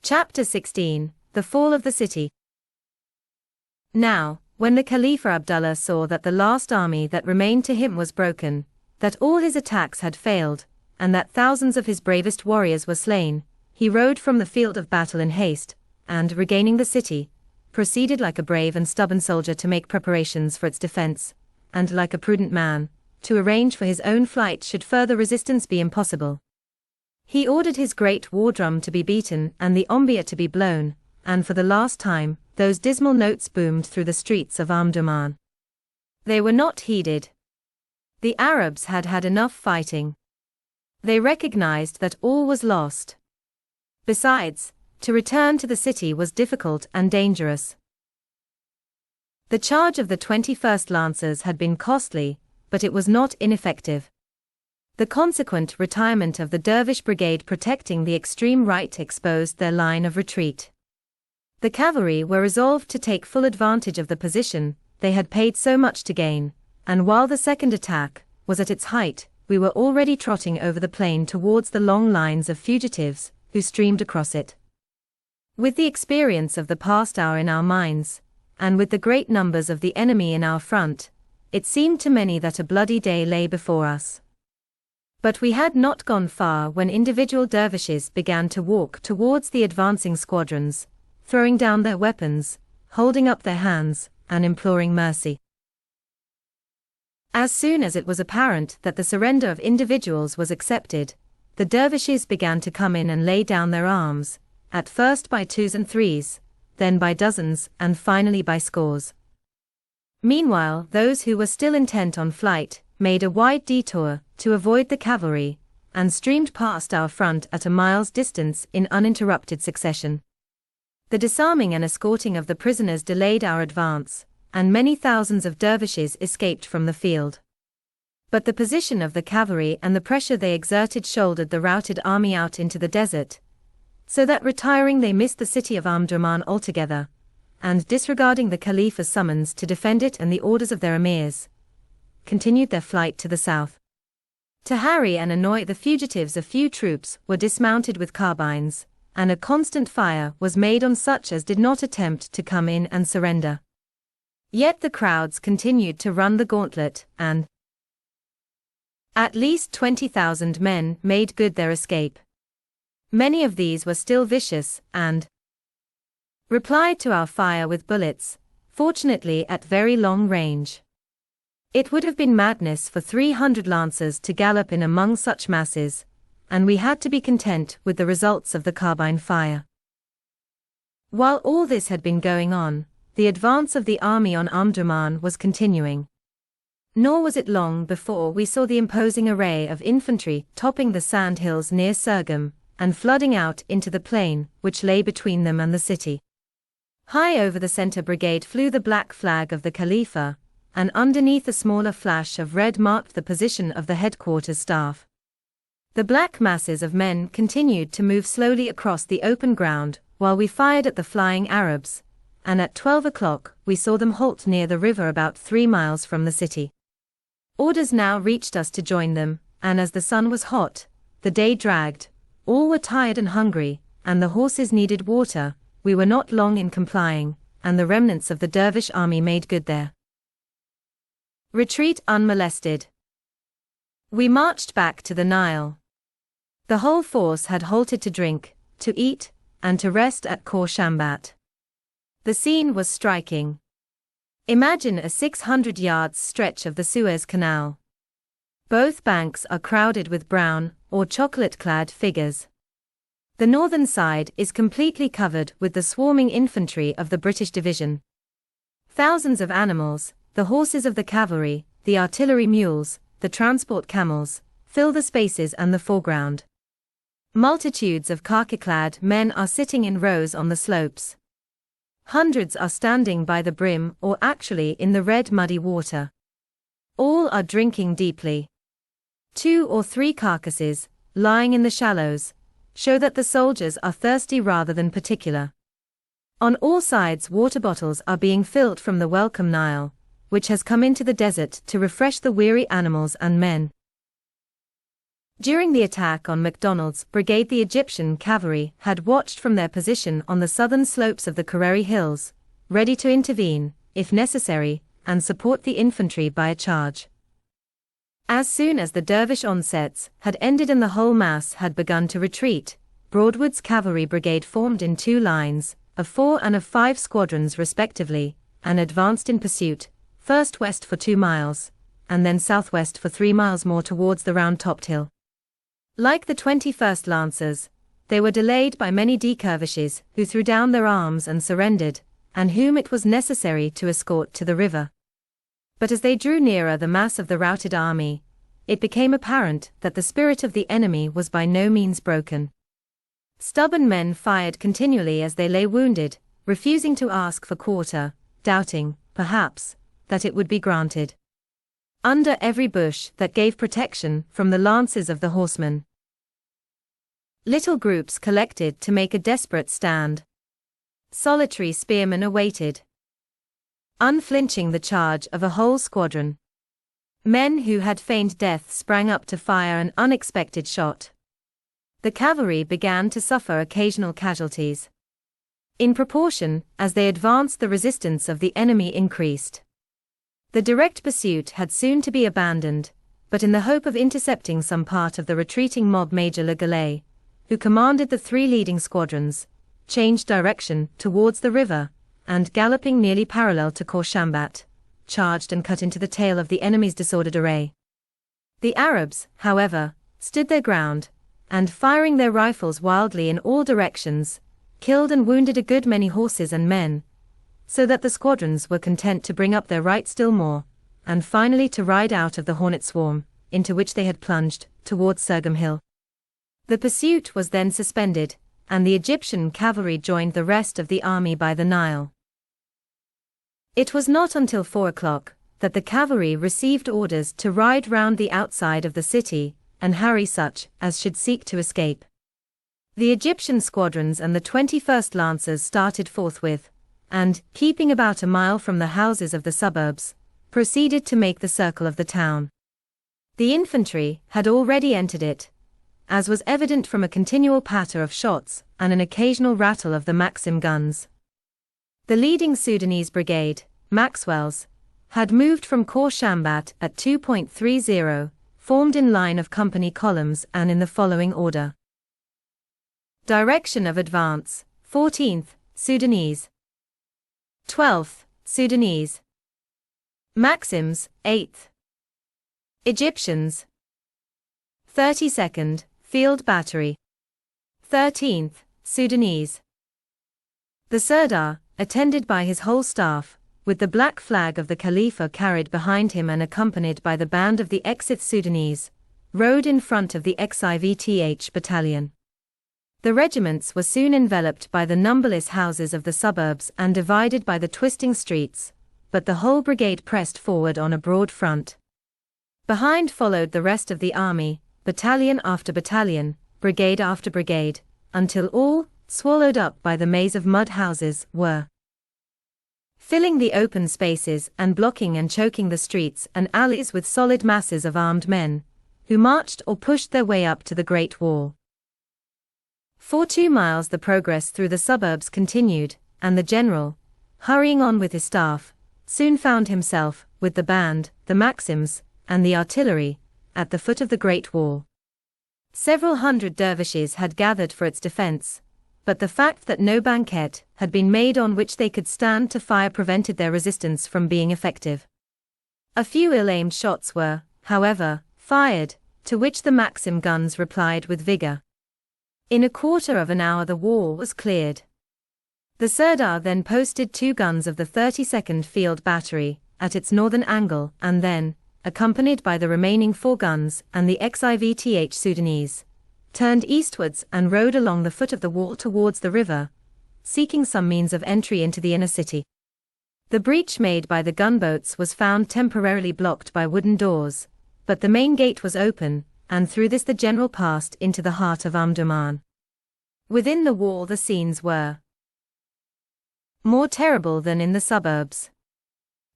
Chapter 16, The Fall of the City. Now, when the Caliph Abdullah saw that the last army that remained to him was broken, that all his attacks had failed, and that thousands of his bravest warriors were slain, he rode from the field of battle in haste, and, regaining the city, proceeded like a brave and stubborn soldier to make preparations for its defense, and like a prudent man, to arrange for his own flight should further resistance be impossible. He ordered his great war drum to be beaten and the ombia to be blown, and for the last time, those dismal notes boomed through the streets of Omdurman. They were not heeded. The Arabs had had enough fighting. They recognized that all was lost. Besides, to return to the city was difficult and dangerous. The charge of the 21st Lancers had been costly, but it was not ineffective. The consequent retirement of the Dervish brigade protecting the extreme right exposed their line of retreat. The cavalry were resolved to take full advantage of the position they had paid so much to gain, and while the second attack was at its height, we were already trotting over the plain towards the long lines of fugitives who streamed across it. With the experience of the past hour in our minds, and with the great numbers of the enemy in our front, it seemed to many that a bloody day lay before us. But we had not gone far when individual dervishes began to walk towards the advancing squadrons, throwing down their weapons, holding up their hands, and imploring mercy. As soon as it was apparent that the surrender of individuals was accepted, the dervishes began to come in and lay down their arms, at first by twos and threes, then by dozens, and finally by scores. Meanwhile, those who were still intent on flight made a wide detour to avoid the cavalry, and streamed past our front at a mile's distance in uninterrupted succession. The disarming and escorting of the prisoners delayed our advance, and many thousands of dervishes escaped from the field. But the position of the cavalry and the pressure they exerted shouldered the routed army out into the desert, so that retiring they missed the city of Omdurman altogether, and disregarding the Caliph's summons to defend it and the orders of their emirs, continued their flight to the south. To harry and annoy the fugitives, a few troops were dismounted with carbines, and a constant fire was made on such as did not attempt to come in and surrender. Yet the crowds continued to run the gauntlet, and at least 20,000 men made good their escape. Many of these were still vicious, and replied to our fire with bullets, fortunately at very long range. It would have been madness for 300 lancers to gallop in among such masses, and we had to be content with the results of the carbine fire. While all this had been going on, the advance of the army on Omdurman was continuing. Nor was it long before we saw the imposing array of infantry topping the sand hills near Surgham, and flooding out into the plain which lay between them and the city. High over the center brigade flew the black flag of the Khalifa, and underneath a smaller flash of red marked the position of the headquarters staff. The black masses of men continued to move slowly across the open ground, while we fired at the flying Arabs, and at 12 o'clock we saw them halt near the river about 3 miles from the city. Orders now reached us to join them, and as the sun was hot, the day dragged, all were tired and hungry, and the horses needed water. We were not long in complying, and the remnants of the dervish army made good their retreat unmolested. We marched back to the Nile. The whole force had halted to drink, to eat, and to rest at Khor Shambat. The scene was striking. Imagine a 600 yards stretch of the Suez Canal. Both banks are crowded with brown or chocolate-clad figures. The northern side is completely covered with the swarming infantry of the British division. Thousands of animals, the horses of the cavalry, the artillery mules, the transport camels, fill the spaces and the foreground. Multitudes of khaki-clad men are sitting in rows on the slopes. Hundreds are standing by the brim or actually in the red muddy water. All are drinking deeply. 2 or 3 carcasses, lying in the shallows, show that the soldiers are thirsty rather than particular. On all sides water bottles are being filled from the welcome Nile, which has come into the desert to refresh the weary animals and men. During the attack on MacDonald's brigade, the Egyptian cavalry had watched from their position on the southern slopes of the Kareri Hills, ready to intervene, if necessary, and support the infantry by a charge. As soon as the dervish onsets had ended and the whole mass had begun to retreat, Broadwood's cavalry brigade formed in two lines, of 4 and of 5 squadrons respectively, and advanced in pursuit, first west for 2 miles, and then southwest for 3 miles more towards the round-topped hill. Like the 21st Lancers, they were delayed by many dervishes who threw down their arms and surrendered, and whom it was necessary to escort to the river. But as they drew nearer the mass of the routed army, it became apparent that the spirit of the enemy was by no means broken. Stubborn men fired continually as they lay wounded, refusing to ask for quarter, doubting, perhaps, that it would be granted. Under every bush that gave protection from the lances of the horsemen, little groups collected to make a desperate stand. Solitary spearmen awaited, unflinching, the charge of a whole squadron. Men who had feigned death sprang up to fire an unexpected shot. The cavalry began to suffer occasional casualties. In proportion as they advanced, the resistance of the enemy increased. The direct pursuit had soon to be abandoned, but in the hope of intercepting some part of the retreating mob, Major Le Gallais, who commanded the 3 leading squadrons, changed direction towards the river, and galloping nearly parallel to Korshambat, charged and cut into the tail of the enemy's disordered array. The Arabs, however, stood their ground, and firing their rifles wildly in all directions, killed and wounded a good many horses and men, so that the squadrons were content to bring up their right still more, and finally to ride out of the hornet swarm, into which they had plunged, towards Surgham Hill. The pursuit was then suspended, and the Egyptian cavalry joined the rest of the army by the Nile. It was not until 4 o'clock that the cavalry received orders to ride round the outside of the city, and harry such as should seek to escape. The Egyptian squadrons and the 21st Lancers started forthwith, and, keeping about a mile from the houses of the suburbs, proceeded to make the circle of the town. The infantry had already entered it, as was evident from a continual patter of shots and an occasional rattle of the Maxim guns. The leading Sudanese brigade, Maxwell's, had moved from Korshambat at 2.30, formed in line of company columns and in the following order. Direction of advance: 14th, Sudanese. 12th, Sudanese. Maxims, 8th. Egyptians. 32nd, Field Battery. 13th, Sudanese. The Sirdar, attended by his whole staff, with the black flag of the Khalifa carried behind him and accompanied by the band of the Exith Sudanese, rode in front of the XIVTH battalion. The regiments were soon enveloped by the numberless houses of the suburbs and divided by the twisting streets, but the whole brigade pressed forward on a broad front. Behind followed the rest of the army, battalion after battalion, brigade after brigade, until all, swallowed up by the maze of mud houses, were filling the open spaces and blocking and choking the streets and alleys with solid masses of armed men, who marched or pushed their way up to the Great Wall. For 2 miles the progress through the suburbs continued, and the general, hurrying on with his staff, soon found himself, with the band, the Maxims, and the artillery, at the foot of the Great Wall. Several hundred dervishes had gathered for its defense, but the fact that no banquette had been made on which they could stand to fire prevented their resistance from being effective. A few ill-aimed shots were, however, fired, to which the Maxim guns replied with vigor. In a quarter of an hour the wall was cleared. The Sirdar then posted 2 guns of the 32nd Field Battery, at its northern angle, and then, accompanied by the remaining 4 guns and the XIVTH Sudanese, turned eastwards and rode along the foot of the wall towards the river, seeking some means of entry into the inner city. The breach made by the gunboats was found temporarily blocked by wooden doors, but the main gate was open, and through this the general passed into the heart of Omdurman. Within the wall the scenes were more terrible than in the suburbs.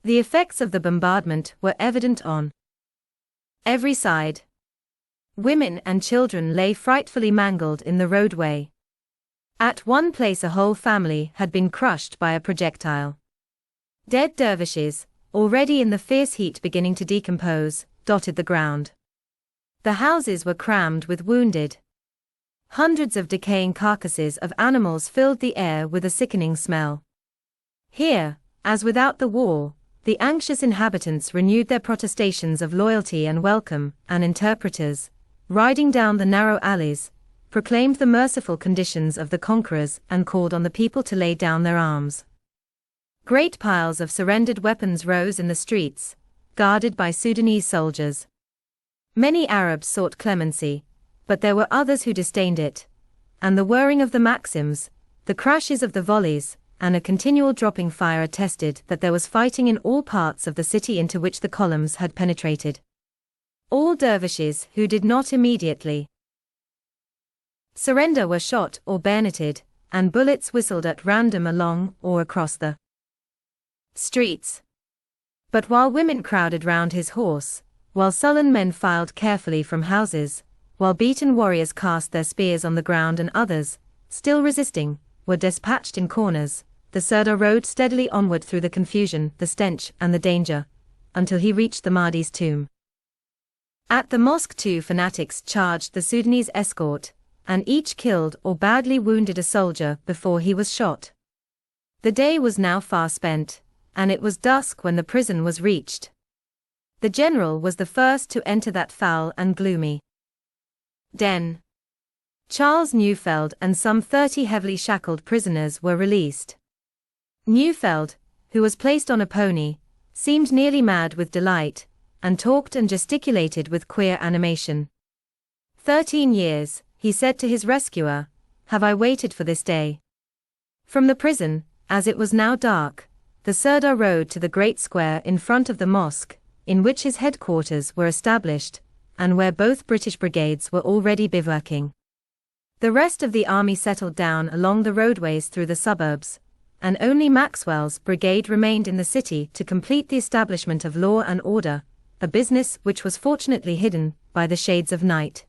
The effects of the bombardment were evident on every side. Women and children lay frightfully mangled in the roadway. At one place a whole family had been crushed by a projectile. Dead dervishes, already in the fierce heat beginning to decompose, dotted the ground. The houses were crammed with wounded. Hundreds of decaying carcasses of animals filled the air with a sickening smell. Here, as without the wall, the anxious inhabitants renewed their protestations of loyalty and welcome, and interpreters, riding down the narrow alleys, proclaimed the merciful conditions of the conquerors and called on the people to lay down their arms. Great piles of surrendered weapons rose in the streets, guarded by Sudanese soldiers. Many Arabs sought clemency, but there were others who disdained it, and the whirring of the Maxims, the crashes of the volleys, and a continual dropping fire attested that there was fighting in all parts of the city into which the columns had penetrated. All dervishes who did not immediately surrender were shot or bayoneted, and bullets whistled at random along or across the streets. But while women crowded round his horse, while sullen men filed carefully from houses, while beaten warriors cast their spears on the ground and others, still resisting, were dispatched in corners, the Sirdar rode steadily onward through the confusion, the stench, and the danger, until he reached the Mahdi's tomb. At the mosque 2 fanatics charged the Sudanese escort, and each killed or badly wounded a soldier before he was shot. The day was now far spent, and it was dusk when the prison was reached. The general was the first to enter that foul and gloomy den. Charles Neufeld and some 30 heavily shackled prisoners were released. Neufeld, who was placed on a pony, seemed nearly mad with delight, and talked and gesticulated with queer animation. 13 years, he said to his rescuer, have I waited for this day. From the prison, as it was now dark, the Sirdar rode to the great square in front of the mosque, in which his headquarters were established, and where both British brigades were already bivouacking. The rest of the army settled down along the roadways through the suburbs, and only Maxwell's brigade remained in the city to complete the establishment of law and order, a business which was fortunately hidden by the shades of night.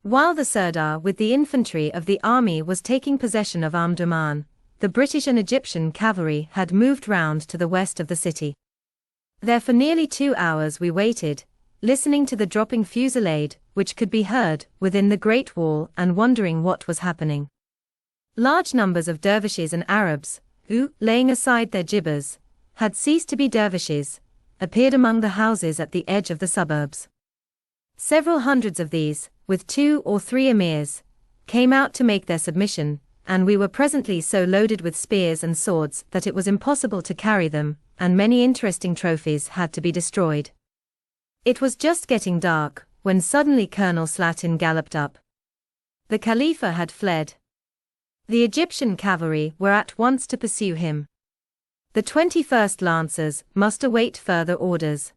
While the Sirdar with the infantry of the army was taking possession of Omdurman, the British and Egyptian cavalry had moved round to the west of the city. There for nearly 2 hours we waited, listening to the dropping fusillade, which could be heard within the Great Wall, and wondering what was happening. Large numbers of dervishes and Arabs, who, laying aside their jibbas, had ceased to be dervishes, appeared among the houses at the edge of the suburbs. Several hundreds of these, with 2 or 3 emirs, came out to make their submission, and we were presently so loaded with spears and swords that it was impossible to carry them, and many interesting trophies had to be destroyed. It was just getting dark, when suddenly Colonel Slatin galloped up. The Khalifa had fled. The Egyptian cavalry were at once to pursue him. The 21st Lancers must await further orders.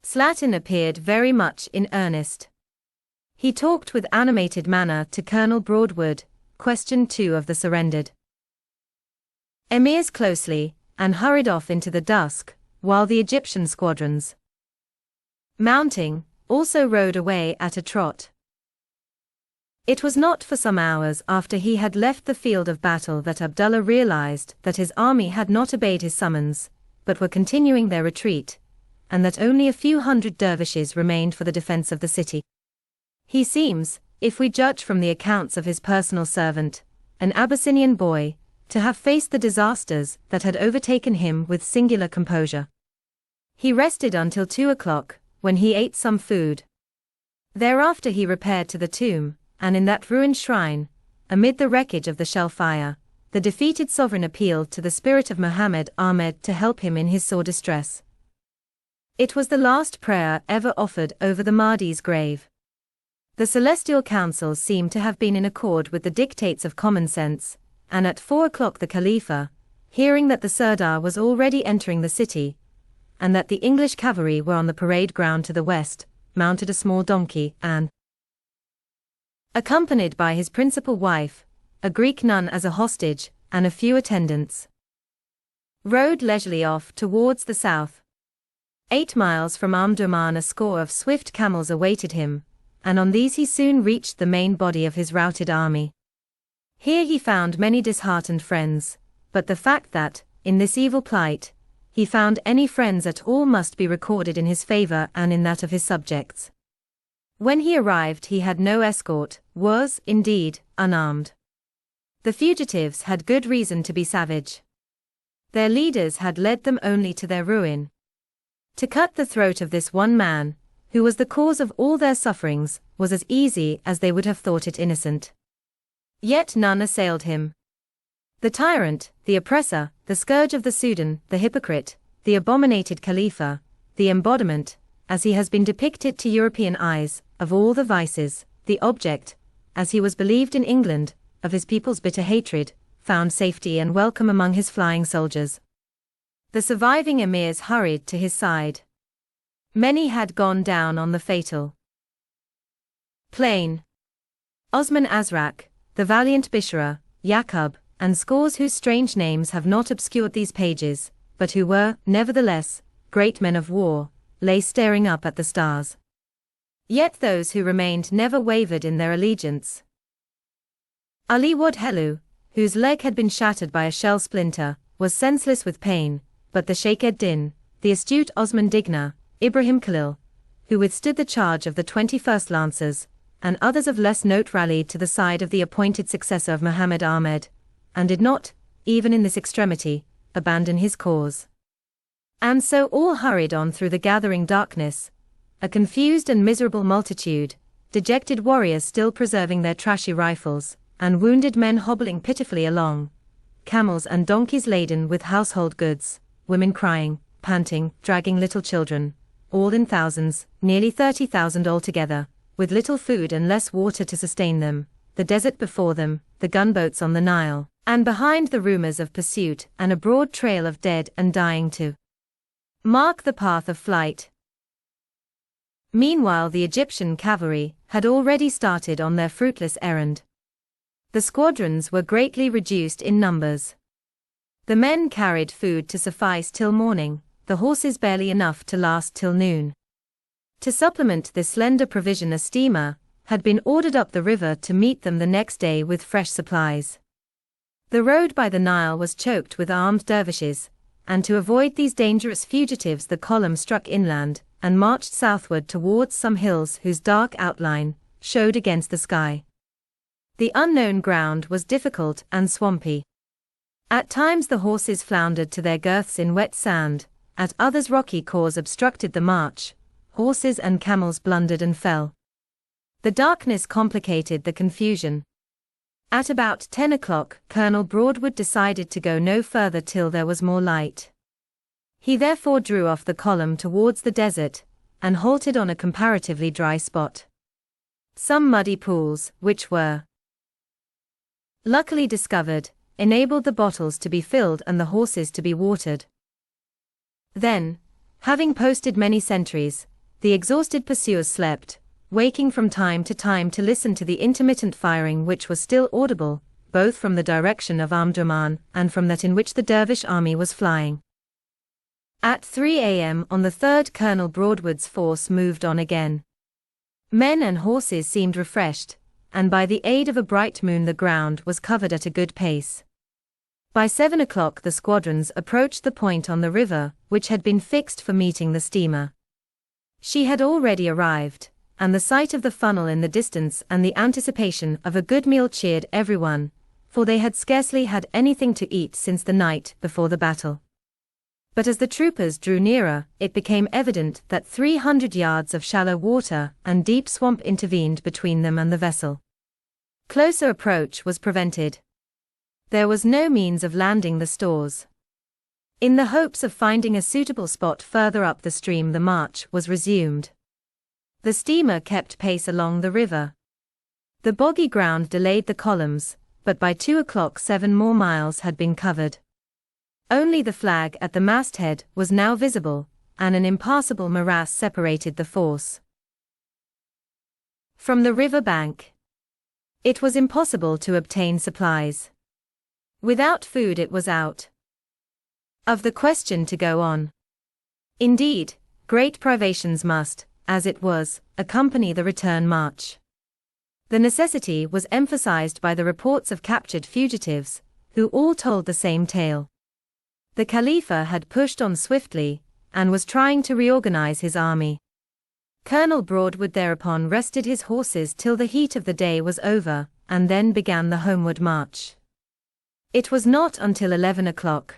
Slatin appeared very much in earnest. He talked with animated manner to Colonel Broadwood, questioned 2 of the surrendered emirs closely, and hurried off into the dusk, while the Egyptian squadrons, mounting, also rode away at a trot. It was not for some hours after he had left the field of battle that Abdullah realized that his army had not obeyed his summons, but were continuing their retreat, and that only a few hundred dervishes remained for the defense of the city. He seems, if we judge from the accounts of his personal servant, an Abyssinian boy, to have faced the disasters that had overtaken him with singular composure. He rested until 2 o'clock, when he ate some food. Thereafter he repaired to the tomb, and in that ruined shrine, amid the wreckage of the shell fire, the defeated sovereign appealed to the spirit of Muhammad Ahmed to help him in his sore distress. It was the last prayer ever offered over the Mahdi's grave. The celestial councils seemed to have been in accord with the dictates of common sense, and at 4 o'clock the Khalifa, hearing that the Sirdar was already entering the city, and that the English cavalry were on the parade ground to the west, mounted a small donkey and, accompanied by his principal wife, a Greek nun as a hostage, and a few attendants, rode leisurely off towards the south. 8 miles from Omdurman a score of swift camels awaited him, and on these he soon reached the main body of his routed army. Here he found many disheartened friends, but the fact that, in this evil plight, he found any friends at all must be recorded in his favor and in that of his subjects. When he arrived he had no escort, was, indeed, unarmed. The fugitives had good reason to be savage. Their leaders had led them only to their ruin. To cut the throat of this one man, who was the cause of all their sufferings, was as easy as they would have thought it innocent. Yet none assailed him. The tyrant, the oppressor, the scourge of the Sudan, the hypocrite, the abominated Khalifa, the embodiment, as he has been depicted to European eyes, of all the vices, the object, as he was believed in England, of his people's bitter hatred, found safety and welcome among his flying soldiers. The surviving emirs hurried to his side. Many had gone down on the fatal plain. Osman Azrak, the valiant Bishra, Yaqub, and scores whose strange names have not obscured these pages, but who were, nevertheless, great men of war, lay staring up at the stars. Yet those who remained never wavered in their allegiance. Ali Wad Helu, whose leg had been shattered by a shell splinter, was senseless with pain, but the Sheikh ed-Din, the astute Osman Digna, Ibrahim Khalil, who withstood the charge of the 21st Lancers, and others of less note rallied to the side of the appointed successor of Muhammad Ahmed, and did not, even in this extremity, abandon his cause. And so all hurried on through the gathering darkness, a confused and miserable multitude, dejected warriors still preserving their trashy rifles, and wounded men hobbling pitifully along, camels and donkeys laden with household goods, women crying, panting, dragging little children, all in thousands, nearly 30,000 altogether, with little food and less water to sustain them, the desert before them, the gunboats on the Nile, and behind the rumors of pursuit and a broad trail of dead and dying to mark the path of flight. Meanwhile the Egyptian cavalry had already started on their fruitless errand. The squadrons were greatly reduced in numbers. The men carried food to suffice till morning, the horses barely enough to last till noon. To supplement this slender provision a steamer had been ordered up the river to meet them the next day with fresh supplies. The road by the Nile was choked with armed dervishes, and to avoid these dangerous fugitives the column struck inland, and marched southward towards some hills whose dark outline showed against the sky. The unknown ground was difficult and swampy. At times the horses floundered to their girths in wet sand, at others rocky khors obstructed the march, horses and camels blundered and fell. The darkness complicated the confusion. At about 10 o'clock, Colonel Broadwood decided to go no further till there was more light. He therefore drew off the column towards the desert, and halted on a comparatively dry spot. Some muddy pools, which were luckily discovered, enabled the bottles to be filled and the horses to be watered. Then, having posted many sentries, the exhausted pursuers slept, waking from time to time to listen to the intermittent firing which was still audible, both from the direction of Omdurman and from that in which the dervish army was flying. At 3 a.m. on the 3rd Colonel Broadwood's force moved on again. Men and horses seemed refreshed, and by the aid of a bright moon the ground was covered at a good pace. By 7 o'clock the squadrons approached the point on the river, which had been fixed for meeting the steamer. She had already arrived, and the sight of the funnel in the distance and the anticipation of a good meal cheered everyone, for they had scarcely had anything to eat since the night before the battle. But as the troopers drew nearer, it became evident that 300 yards of shallow water and deep swamp intervened between them and the vessel. Closer approach was prevented. There was no means of landing the stores. In the hopes of finding a suitable spot further up the stream the march was resumed. The steamer kept pace along the river. The boggy ground delayed the columns, but by 2 o'clock 7 more miles had been covered. Only the flag at the masthead was now visible, and an impassable morass separated the force from the river bank. It was impossible to obtain supplies. Without food it was out of the question to go on. Indeed, great privations must, as it was, accompany the return march. The necessity was emphasized by the reports of captured fugitives, who all told the same tale. The Khalifa had pushed on swiftly, and was trying to reorganize his army. Colonel Broadwood thereupon rested his horses till the heat of the day was over, and then began the homeward march. It was not until 11 o'clock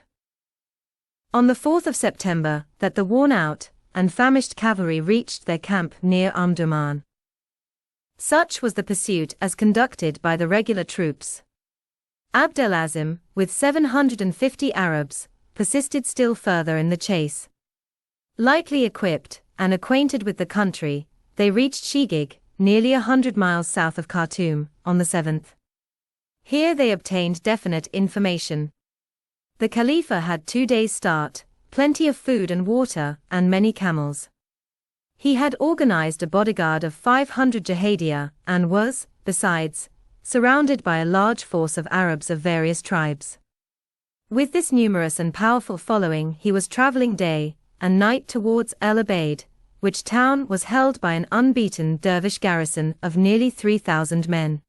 on the 4th of September that the worn-out and famished cavalry reached their camp near Omdurman. Such was the pursuit as conducted by the regular troops. Abdelazim, with 750 Arabs, persisted still further in the chase. Lightly equipped and acquainted with the country, they reached Shigig, nearly 100 miles south of Khartoum, on the 7th. Here they obtained definite information. The Khalifa had 2 days' start, plenty of food and water, and many camels. He had organized a bodyguard of 500 Jahadiya, and was, besides, surrounded by a large force of Arabs of various tribes. With this numerous and powerful following he was traveling day and night towards El Abeid, which town was held by an unbeaten dervish garrison of nearly 3,000 men.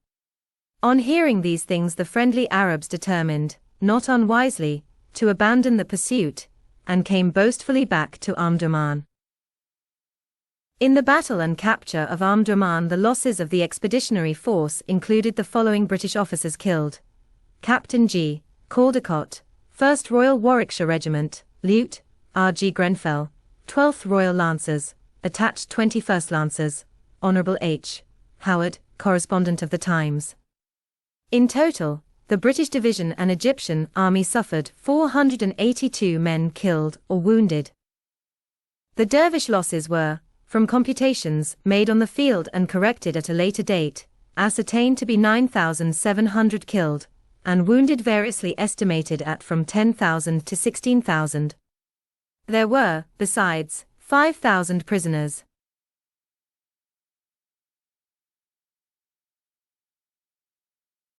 On hearing these things the friendly Arabs determined, not unwisely, to abandon the pursuit, and came boastfully back to Omdurman. In the battle and capture of Omdurman the losses of the expeditionary force included the following British officers killed: Captain G. Caldecott, 1st Royal Warwickshire Regiment, Lieut. R. G. Grenfell, 12th Royal Lancers, attached 21st Lancers, Honourable H. Howard, correspondent of the Times. In total, the British division and Egyptian army suffered 482 men killed or wounded. The dervish losses were, from computations made on the field and corrected at a later date, ascertained to be 9,700 killed, and wounded variously estimated at from 10,000 to 16,000. There were, besides, 5,000 prisoners.